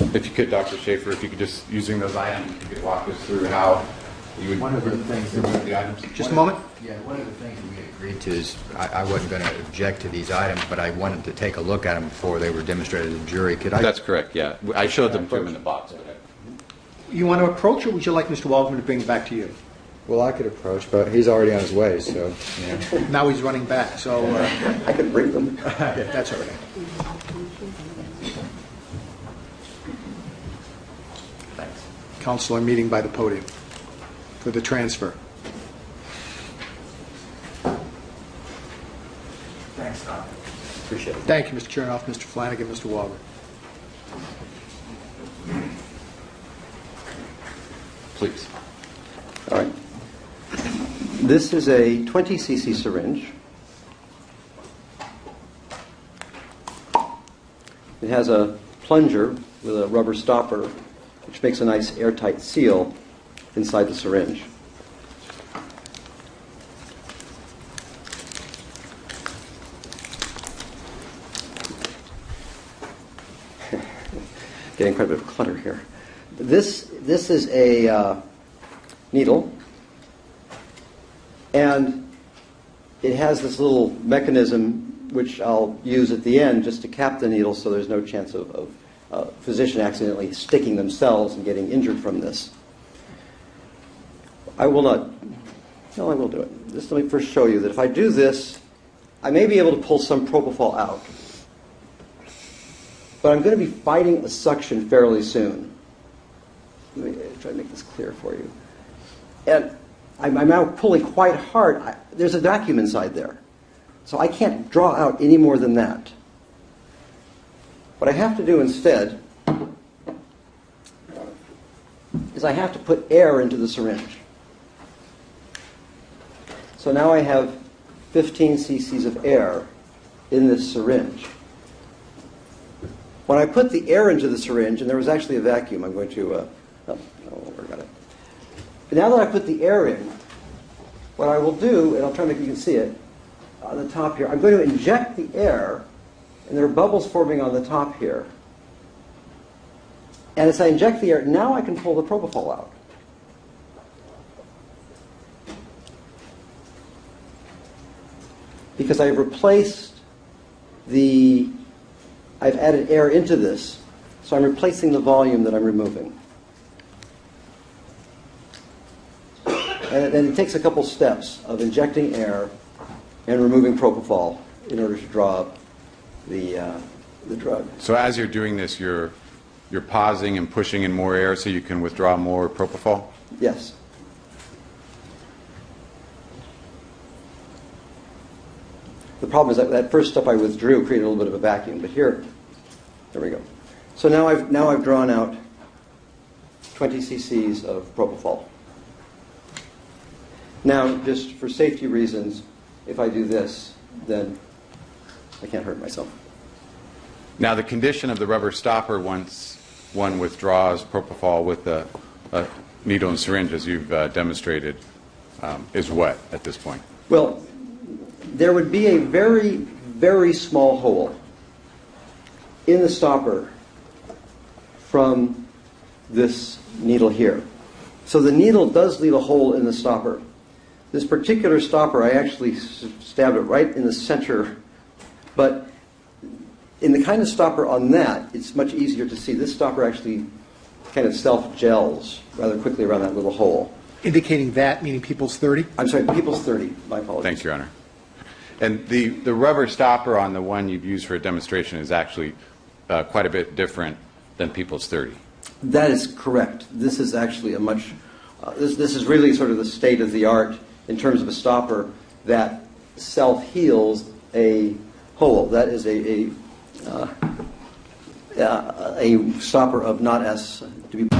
If you could, Dr. Shafer, if you could just, using those items, you could walk us through how you would One of the things that remove the items. Just a moment. Yeah, one of the things we agreed to is I wasn't going to object to these items, but I wanted to take a look at them before they were demonstrated to the jury. Could I? That's correct, yeah. I showed them to him in the box. You want to approach, or would you like Mr. Waldman to bring it back to you? Well, I could approach, but he's already on his way, so. Yeah. Now he's running back, so I could bring them. that's all right. Thanks. Counselor meeting by the podium for the transfer. Thanks, Doc. Appreciate it. Thank you, Mr. Chernoff, Mr. Flanagan, Mr. Waldman. Please. All right. This is a 20 cc syringe. It has a plunger with a rubber stopper, which makes a nice airtight seal inside the syringe. Getting quite a bit of clutter here. This is a needle, and it has this little mechanism which I'll use at the end just to cap the needle so there's no chance of a physician accidentally sticking themselves and getting injured from this. I will not, no, I will do it. Just let me first show you that if I do this, I may be able to pull some propofol out. But I'm going to be fighting a suction fairly soon. Let me try to make this clear for you. And I'm now pulling quite hard. There's a vacuum inside there. So I can't draw out any more than that. What I have to do instead is I have to put air into the syringe. So now I have 15 cc's of air in this syringe. When I put the air into the syringe, and there was actually a vacuum, I'm going to, don't worry about it. But now that I put the air in, what I will do, and I'll try to make you can see it on the top here, I'm going to inject the air, and there are bubbles forming on the top here. And as I inject the air, now I can pull the propofol out. Because I've replaced I've added air into this, so I'm replacing the volume that I'm removing. And then it takes a couple steps of injecting air and removing propofol in order to draw up the drug. So as you're doing this, you're pausing and pushing in more air so you can withdraw more propofol? Yes. The problem is that first step I withdrew created a little bit of a vacuum, but here we go. So now I've drawn out 20 cc's of propofol. Now, just for safety reasons, if I do this, then I can't hurt myself. Now, the condition of the rubber stopper once one withdraws propofol with a needle and syringe, as you've demonstrated, is what at this point? Well, there would be a very, very small hole in the stopper from this needle here. So the needle does leave a hole in the stopper. This particular stopper, I actually stabbed it right in the center, but in the kind of stopper on that, it's much easier to see. This stopper actually kind of self-gels rather quickly around that little hole. Indicating that, meaning people's 30? I'm sorry, people's 30. My apologies. Thanks, Your Honor. And the rubber stopper on the one you've used for a demonstration is actually quite a bit different than people's 30. That is correct. This is actually a much, this is really sort of the state of the art in terms of a stopper that self-heals a hole. That is a stopper of not as, to be